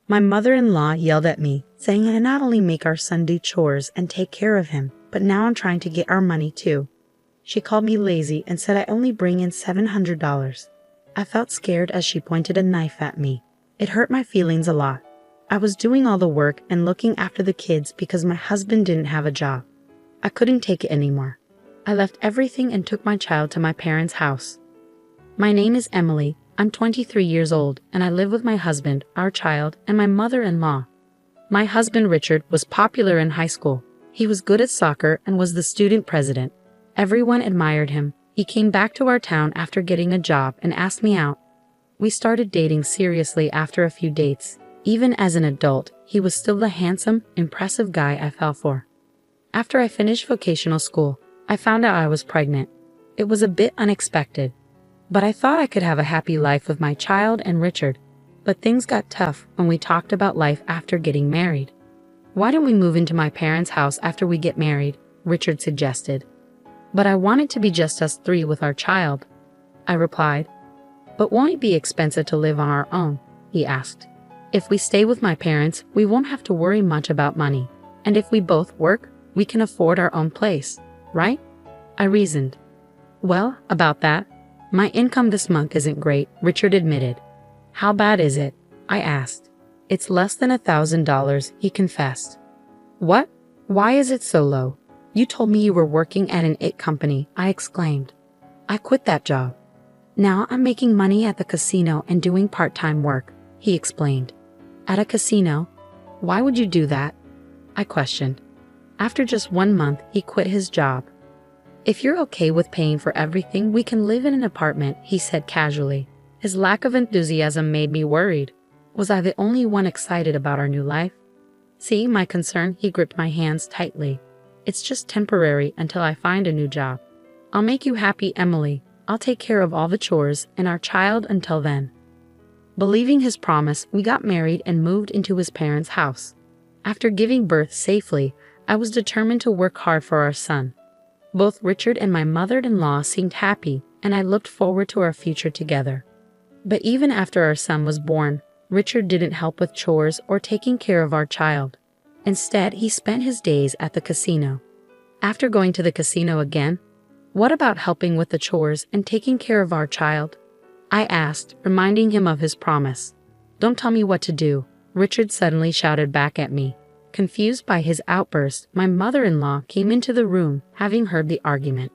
My mother-in-law yelled at me, saying I not only make our son do chores and take care of him, but now I'm trying to get our money too. She called me lazy and said I only bring in $700. I felt scared as she pointed a knife at me. It hurt my feelings a lot. I was doing all the work and looking after the kids because my husband didn't have a job. I couldn't take it anymore. I left everything and took my child to my parents' house. My name is Emily. I'm 23 years old and I live with my husband, our child, and my mother-in-law. My husband Richard was popular in high school. He was good at soccer and was the student president. Everyone admired him. He came back to our town after getting a job and asked me out. We started dating seriously after a few dates. Even as an adult, he was still the handsome, impressive guy I fell for. After I finished vocational school, I found out I was pregnant. It was a bit unexpected, but I thought I could have a happy life with my child and Richard. But things got tough when we talked about life after getting married. Why don't we move into my parents' house after we get married? Richard suggested. But I want it to be just us three with our child, I replied. But won't it be expensive to live on our own? He asked. If we stay with my parents, we won't have to worry much about money. And if we both work, we can afford our own place, right? I reasoned. Well, about that, my income this month isn't great, Richard admitted. How bad is it? I asked. It's less than $1,000, he confessed. What? Why is it so low? You told me you were working at an IT company, I exclaimed. I quit that job. Now I'm making money at the casino and doing part-time work, he explained. At a casino? Why would you do that? I questioned. After just 1 month, he quit his job. If you're okay with paying for everything, we can live in an apartment, he said casually. His lack of enthusiasm made me worried. Was I the only one excited about our new life? See my concern? He gripped my hands tightly. It's just temporary until I find a new job. I'll make you happy, Emily. I'll take care of all the chores and our child until then. Believing his promise, we got married and moved into his parents' house. After giving birth safely, I was determined to work hard for our son. Both Richard and my mother-in-law seemed happy, and I looked forward to our future together. But even after our son was born, Richard didn't help with chores or taking care of our child. Instead, he spent his days at the casino. After going to the casino again, what about helping with the chores and taking care of our child? I asked, reminding him of his promise. Don't tell me what to do, Richard suddenly shouted back at me. Confused by his outburst, my mother-in-law came into the room, having heard the argument.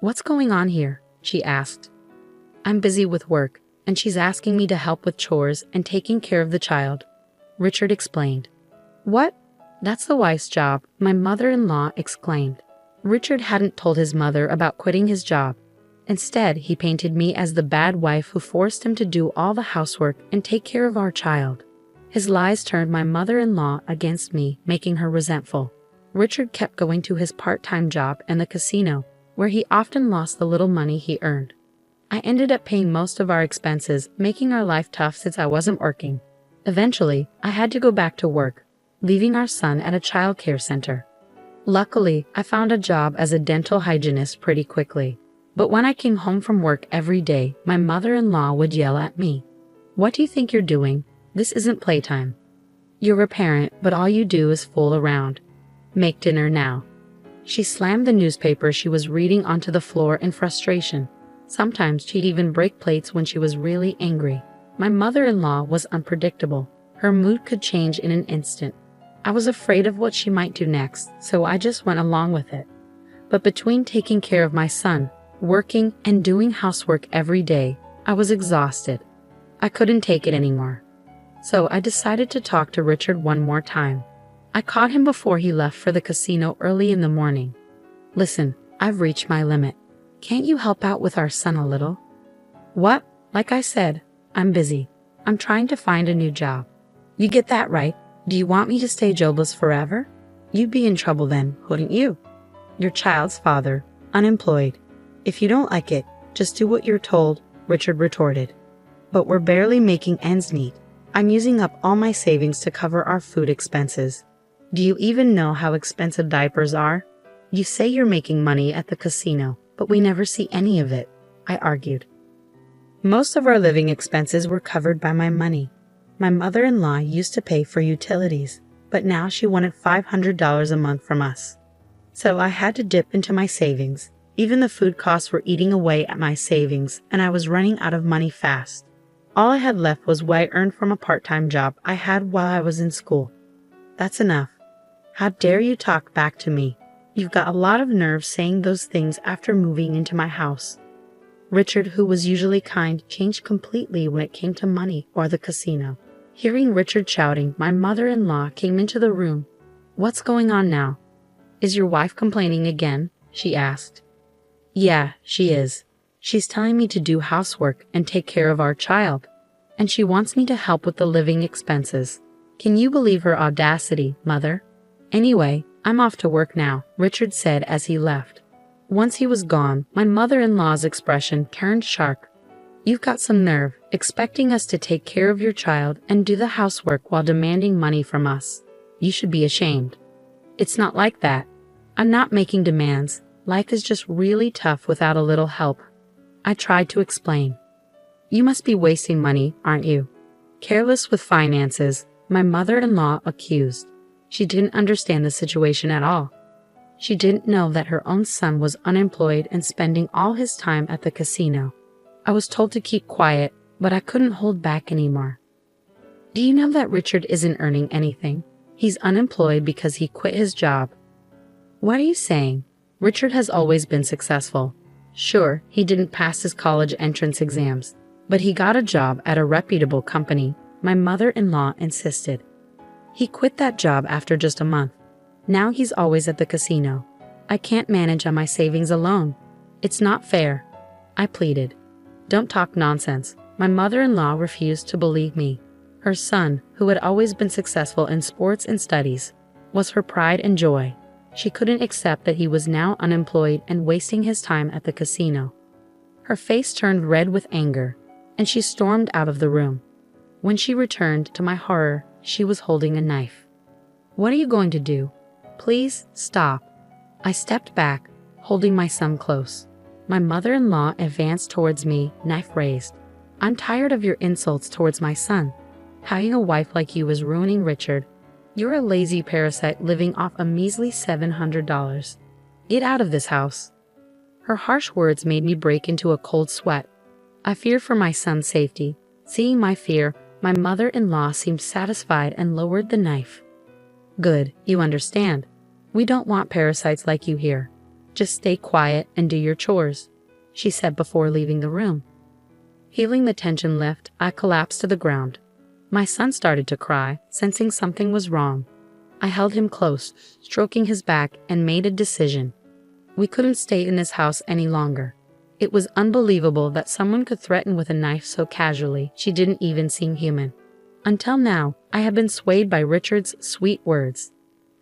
What's going on here? She asked. I'm busy with work, and she's asking me to help with chores and taking care of the child, Richard explained. What? That's the wife's job, my mother-in-law exclaimed. Richard hadn't told his mother about quitting his job. Instead, he painted me as the bad wife who forced him to do all the housework and take care of our child. His lies turned my mother-in-law against me, making her resentful. Richard kept going to his part-time job in the casino, where he often lost the little money he earned. I ended up paying most of our expenses, making our life tough since I wasn't working. Eventually, I had to go back to work, leaving our son at a child care center. Luckily, I found a job as a dental hygienist pretty quickly. But when I came home from work every day, my mother-in-law would yell at me. What do you think you're doing? This isn't playtime. You're a parent, but all you do is fool around. Make dinner now. She slammed the newspaper she was reading onto the floor in frustration. Sometimes she'd even break plates when she was really angry. My mother-in-law was unpredictable. Her mood could change in an instant. I was afraid of what she might do next, so I just went along with it. But between taking care of my son, working, and doing housework every day, I was exhausted. I couldn't take it anymore. So I decided to talk to Richard one more time. I caught him before he left for the casino early in the morning. Listen, I've reached my limit. Can't you help out with our son a little? What? Like I said, I'm busy. I'm trying to find a new job. You get that right? Do you want me to stay jobless forever? You'd be in trouble then, wouldn't you? Your child's father, unemployed. If you don't like it, just do what you're told, Richard retorted. But we're barely making ends meet. I'm using up all my savings to cover our food expenses. Do you even know how expensive diapers are? You say you're making money at the casino, but we never see any of it, I argued. Most of our living expenses were covered by my money. My mother-in-law used to pay for utilities, but now she wanted $500 a month from us. So I had to dip into my savings. Even the food costs were eating away at my savings, and I was running out of money fast. All I had left was what I earned from a part-time job I had while I was in school. That's enough. How dare you talk back to me? You've got a lot of nerve saying those things after moving into my house. Richard, who was usually kind, changed completely when it came to money or the casino. Hearing Richard shouting, my mother-in-law came into the room. "What's going on now? Is your wife complaining again?" she asked. "Yeah, she is. She's telling me to do housework and take care of our child, and she wants me to help with the living expenses. Can you believe her audacity, Mother? Anyway, I'm off to work now," Richard said as he left. Once he was gone, my mother-in-law's expression turned sharp. "You've got some nerve, expecting us to take care of your child and do the housework while demanding money from us. You should be ashamed." "It's not like that. I'm not making demands. Life is just really tough without a little help," I tried to explain. "You must be wasting money, aren't you?" Careless with finances, my mother-in-law accused. She didn't understand the situation at all. She didn't know that her own son was unemployed and spending all his time at the casino. I was told to keep quiet, but I couldn't hold back anymore. "Do you know that Richard isn't earning anything? He's unemployed because he quit his job." "What are you saying? Richard has always been successful. Sure, he didn't pass his college entrance exams, but he got a job at a reputable company," my mother-in-law insisted. "He quit that job after just a month. Now he's always at the casino. I can't manage on my savings alone. It's not fair," I pleaded. "Don't talk nonsense." My mother-in-law refused to believe me. Her son, who had always been successful in sports and studies, was her pride and joy. She couldn't accept that he was now unemployed and wasting his time at the casino. Her face turned red with anger, and she stormed out of the room. When she returned, to my horror, she was holding a knife. "What are you going to do? Please stop." I stepped back, holding my son close. My mother-in-law advanced towards me, knife raised. "I'm tired of your insults towards my son. Having a wife like you is ruining Richard. You're a lazy parasite living off a measly $700. Get out of this house." Her harsh words made me break into a cold sweat. I feared for my son's safety. Seeing my fear, my mother-in-law seemed satisfied and lowered the knife. "Good, you understand. We don't want parasites like you here. Just stay quiet and do your chores," she said before leaving the room. Feeling the tension lift, I collapsed to the ground. My son started to cry, sensing something was wrong. I held him close, stroking his back, and made a decision. We couldn't stay in this house any longer. It was unbelievable that someone could threaten with a knife so casually. She didn't even seem human. Until now, I had been swayed by Richard's sweet words.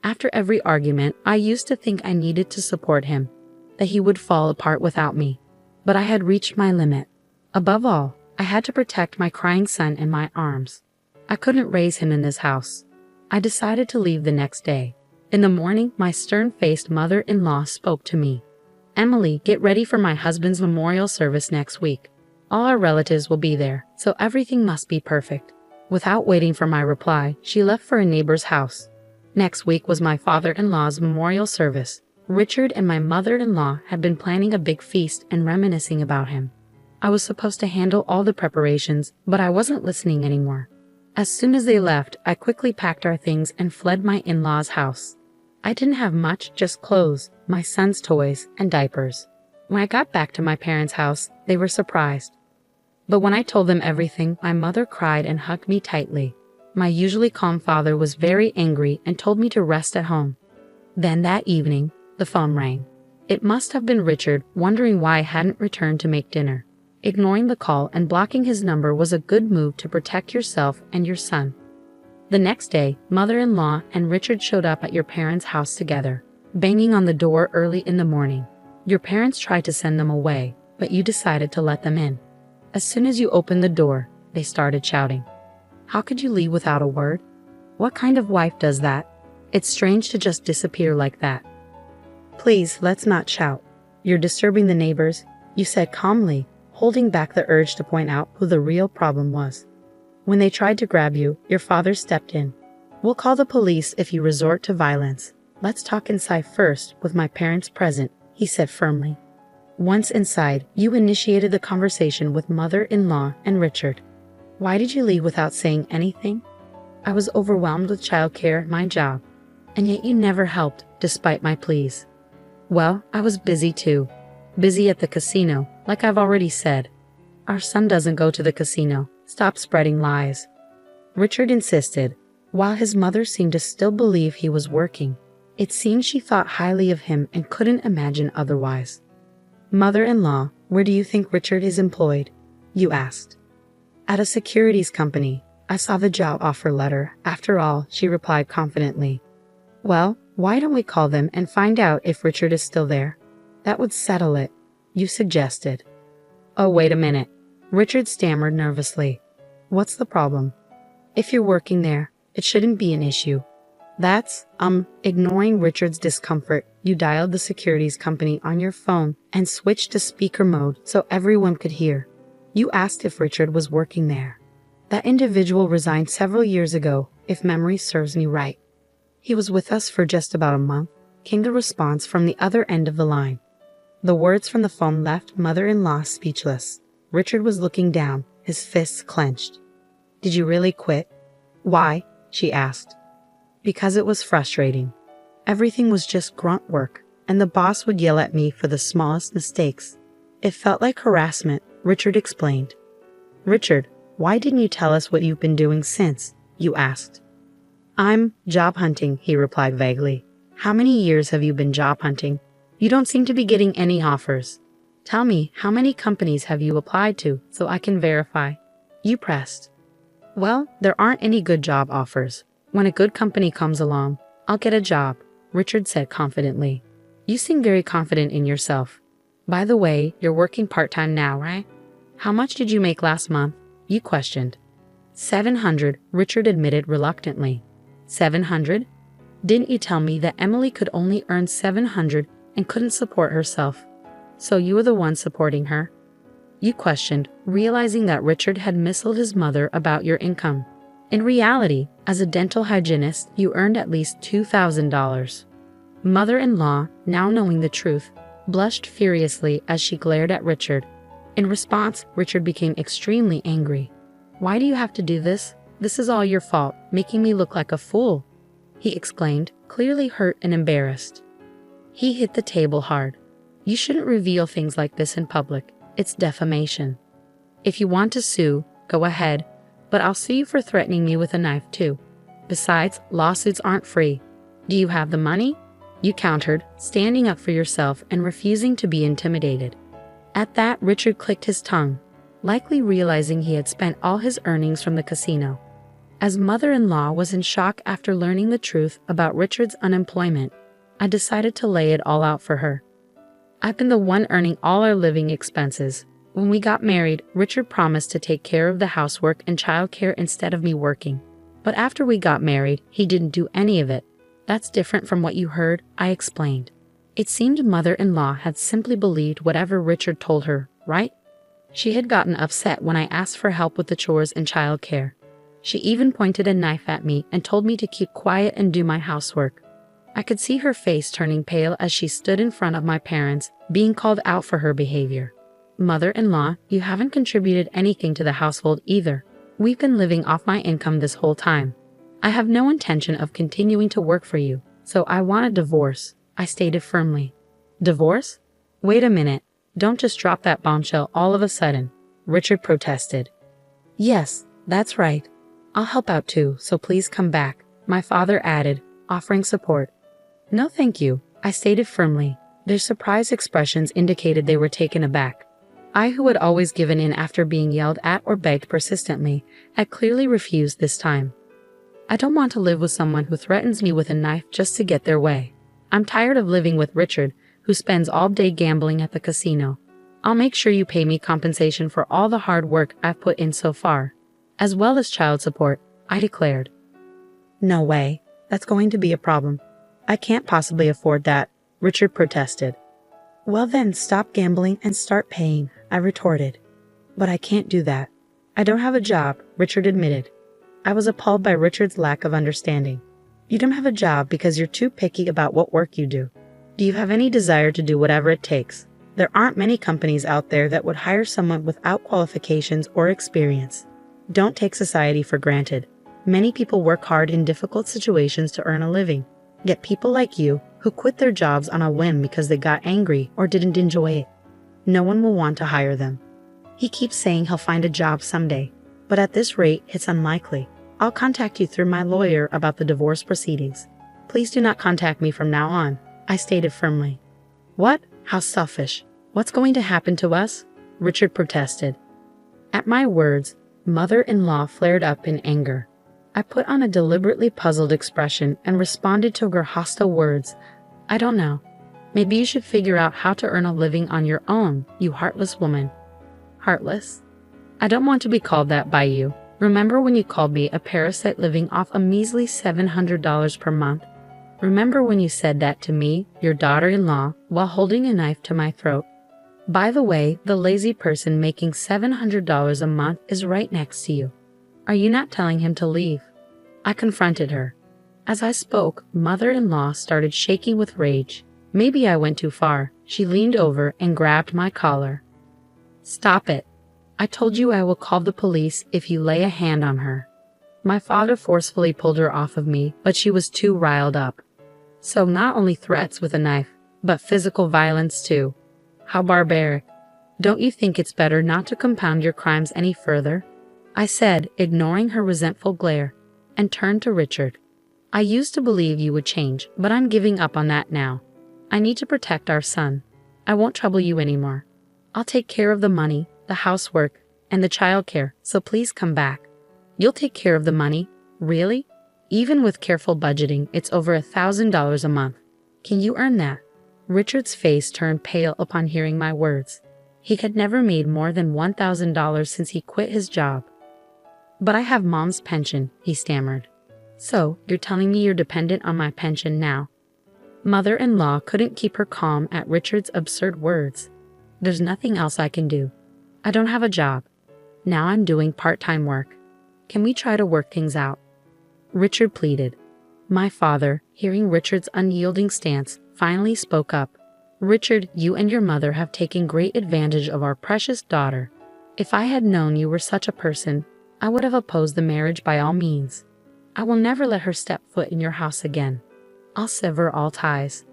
After every argument, I used to think I needed to support him, that he would fall apart without me. But I had reached my limit. Above all, I had to protect my crying son in my arms. I couldn't raise him in this house. I decided to leave the next day. In the morning, my stern-faced mother-in-law spoke to me. "Emily, get ready for my husband's memorial service next week. All our relatives will be there, so everything must be perfect." Without waiting for my reply, she left for a neighbor's house. Next week was my father-in-law's memorial service. Richard and my mother-in-law had been planning a big feast and reminiscing about him. I was supposed to handle all the preparations, but I wasn't listening anymore. As soon as they left, I quickly packed our things and fled my in-laws' house. I didn't have much, just clothes, my son's toys, and diapers. When I got back to my parents' house, they were surprised. But when I told them everything, my mother cried and hugged me tightly. My usually calm father was very angry and told me to rest at home. Then that evening, the phone rang. It must have been Richard, wondering why I hadn't returned to make dinner. Ignoring the call and blocking his number was a good move to protect yourself and your son. The next day, mother-in-law and Richard showed up at your parents' house together, banging on the door early in the morning. Your parents tried to send them away, but you decided to let them in. As soon as you opened the door, they started shouting. "How could you leave without a word? What kind of wife does that? It's strange to just disappear like that." "Please, let's not shout. You're disturbing the neighbors," you said calmly, holding back the urge to point out who the real problem was. When they tried to grab you, your father stepped in. We'll call the police if you resort to violence. Let's talk inside first, with my parents present, he said firmly. Once inside, you initiated the conversation with mother-in-law and Richard. Why did you leave without saying anything? I was overwhelmed with childcare, my job, and yet you never helped, despite my pleas. Well, I was busy too. Busy at the casino, like I've already said. Our son doesn't go to the casino. Stop spreading lies. Richard insisted, while his mother seemed to still believe he was working. It seemed she thought highly of him and couldn't imagine otherwise. Mother-in-law, where do you think Richard is employed? You asked. At a securities company. I saw the job offer letter. After all, she replied confidently. Well, why don't we call them and find out if Richard is still there? That would settle it, you suggested. Oh, wait a minute. Richard stammered nervously. What's the problem? If you're working there, it shouldn't be an issue. That's, ignoring Richard's discomfort, you dialed the securities company on your phone and switched to speaker mode so everyone could hear. You asked if Richard was working there. That individual resigned several years ago, if memory serves me right. He was with us for just about a month, came the response from the other end of the line. The words from the phone left mother-in-law speechless. Richard was looking down, his fists clenched. Did you really quit? Why? She asked. Because it was frustrating. Everything was just grunt work, and the boss would yell at me for the smallest mistakes. It felt like harassment, Richard explained. Richard, why didn't you tell us what you've been doing since? You asked. I'm job hunting, he replied vaguely. How many years have you been job hunting? You don't seem to be getting any offers. Tell me, how many companies have you applied to so I can verify? You pressed. Well, there aren't any good job offers. When a good company comes along, I'll get a job, Richard said confidently. You seem very confident in yourself. By the way, you're working part-time now, right? How much did you make last month? You questioned. 700, Richard admitted reluctantly. 700? Didn't you tell me that Emily could only earn 700 and couldn't support herself? So you were the one supporting her? You questioned, realizing that Richard had misled his mother about your income. In reality, as a dental hygienist, you earned at least $2,000. Mother-in-law, now knowing the truth, blushed furiously as she glared at Richard. In response, Richard became extremely angry. Why do you have to do this? This is all your fault, making me look like a fool, he exclaimed, clearly hurt and embarrassed. He hit the table hard. You shouldn't reveal things like this in public. It's defamation. If you want to sue, go ahead, but I'll sue you for threatening me with a knife too. Besides, lawsuits aren't free. Do you have the money? You countered, standing up for yourself and refusing to be intimidated. At that, Richard clicked his tongue, likely realizing he had spent all his earnings from the casino. As mother-in-law was in shock after learning the truth about Richard's unemployment, I decided to lay it all out for her. I've been the one earning all our living expenses. When we got married, Richard promised to take care of the housework and childcare instead of me working. But after we got married, he didn't do any of it. That's different from what you heard, I explained. It seemed mother-in-law had simply believed whatever Richard told her, right? She had gotten upset when I asked for help with the chores and childcare. She even pointed a knife at me and told me to keep quiet and do my housework. I could see her face turning pale as she stood in front of my parents, being called out for her behavior. Mother-in-law, you haven't contributed anything to the household either. We've been living off my income this whole time. I have no intention of continuing to work for you, so I want a divorce, I stated firmly. Divorce? Wait a minute. Don't just drop that bombshell all of a sudden, Richard protested. Yes, that's right. I'll help out too, so please come back, my father added, offering support. No thank you, I stated firmly. Their surprised expressions indicated they were taken aback. I, who had always given in after being yelled at or begged persistently, had clearly refused this time. I don't want to live with someone who threatens me with a knife just to get their way. I'm tired of living with Richard, who spends all day gambling at the casino. I'll make sure you pay me compensation for all the hard work I've put in so far, as well as child support, I declared. No way. That's going to be a problem. I can't possibly afford that, Richard protested. Well then, stop gambling and start paying, I retorted. But I can't do that. I don't have a job, Richard admitted. I was appalled by Richard's lack of understanding. You don't have a job because you're too picky about what work you do. Do you have any desire to do whatever it takes? There aren't many companies out there that would hire someone without qualifications or experience. Don't take society for granted. Many people work hard in difficult situations to earn a living. Yet people like you, who quit their jobs on a whim because they got angry or didn't enjoy it, no one will want to hire them. He keeps saying he'll find a job someday, but at this rate, it's unlikely. I'll contact you through my lawyer about the divorce proceedings. Please do not contact me from now on, I stated firmly. What? How selfish. What's going to happen to us? Richard protested. At my words, mother-in-law flared up in anger. I put on a deliberately puzzled expression and responded to her hostile words. I don't know. Maybe you should figure out how to earn a living on your own, you heartless woman. Heartless? I don't want to be called that by you. Remember when you called me a parasite living off a measly $700 per month? Remember when you said that to me, your daughter-in-law, while holding a knife to my throat? By the way, the lazy person making $700 a month is right next to you. Are you not telling him to leave? I confronted her. As I spoke, mother-in-law started shaking with rage. Maybe I went too far. She leaned over and grabbed my collar. Stop it. I told you I will call the police if you lay a hand on her. My father forcefully pulled her off of me, but she was too riled up. So not only threats with a knife, but physical violence too. How barbaric. Don't you think it's better not to compound your crimes any further? I said, ignoring her resentful glare, and turned to Richard. I used to believe you would change, but I'm giving up on that now. I need to protect our son. I won't trouble you anymore. I'll take care of the money, the housework, and the childcare, so please come back. You'll take care of the money? Really? Even with careful budgeting, it's over $1,000 a month. Can you earn that? Richard's face turned pale upon hearing my words. He had never made more than $1,000 since he quit his job. But I have Mom's pension, he stammered. So, you're telling me you're dependent on my pension now? Mother-in-law couldn't keep her calm at Richard's absurd words. There's nothing else I can do. I don't have a job. Now I'm doing part-time work. Can we try to work things out? Richard pleaded. My father, hearing Richard's unyielding stance, finally spoke up. Richard, you and your mother have taken great advantage of our precious daughter. If I had known you were such a person, I would have opposed the marriage by all means. I will never let her step foot in your house again. I'll sever all ties.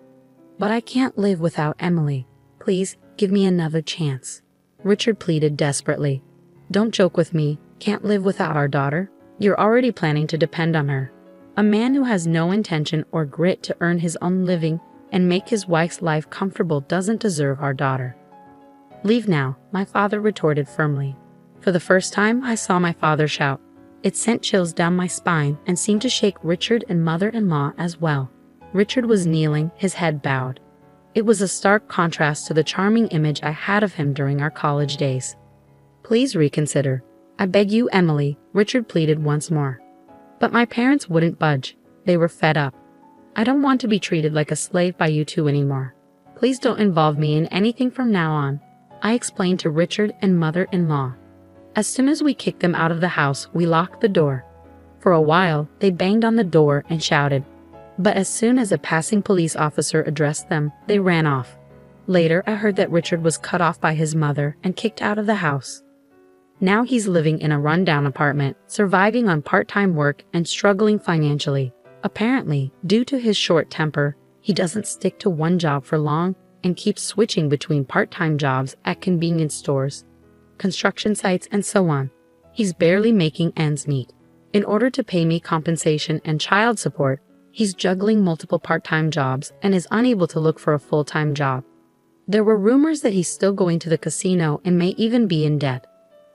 But I can't live without Emily. Please, give me another chance. Richard pleaded desperately. Don't joke with me. Can't live without our daughter? You're already planning to depend on her. A man who has no intention or grit to earn his own living and make his wife's life comfortable doesn't deserve our daughter. Leave now, my father retorted firmly. For the first time, I saw my father shout. It sent chills down my spine and seemed to shake Richard and mother-in-law as well. Richard was kneeling, his head bowed. It was a stark contrast to the charming image I had of him during our college days. Please reconsider. I beg you, Emily, Richard pleaded once more. But my parents wouldn't budge. They were fed up. I don't want to be treated like a slave by you two anymore. Please don't involve me in anything from now on, I explained to Richard and mother-in-law. As soon as we kicked them out of the house, we locked the door. For a while, they banged on the door and shouted. But as soon as a passing police officer addressed them, they ran off. Later, I heard that Richard was cut off by his mother and kicked out of the house. Now he's living in a rundown apartment, surviving on part-time work and struggling financially. Apparently, due to his short temper, he doesn't stick to one job for long and keeps switching between part-time jobs at convenience stores, construction sites, and so on. He's barely making ends meet. In order to pay me compensation and child support, he's juggling multiple part-time jobs and is unable to look for a full-time job. There were rumors that he's still going to the casino and may even be in debt.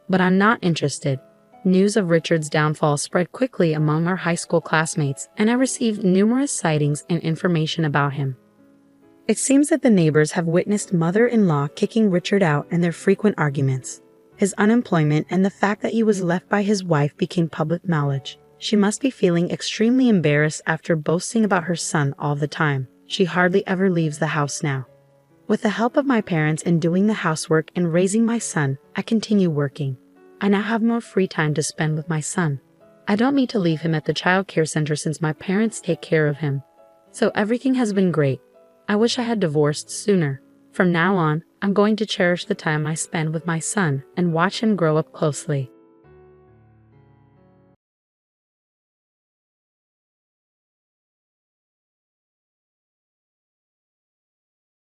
But I'm not interested. News of Richard's downfall spread quickly among our high school classmates, and I received numerous sightings and information about him. It seems that the neighbors have witnessed mother-in-law kicking Richard out and their frequent arguments. His unemployment and the fact that he was left by his wife became public knowledge. She must be feeling extremely embarrassed after boasting about her son all the time. She hardly ever leaves the house now. With the help of my parents in doing the housework and raising my son, I continue working. I now have more free time to spend with my son. I don't need to leave him at the child care center since my parents take care of him. So everything has been great. I wish I had divorced sooner. From now on, I'm going to cherish the time I spend with my son and watch him grow up closely.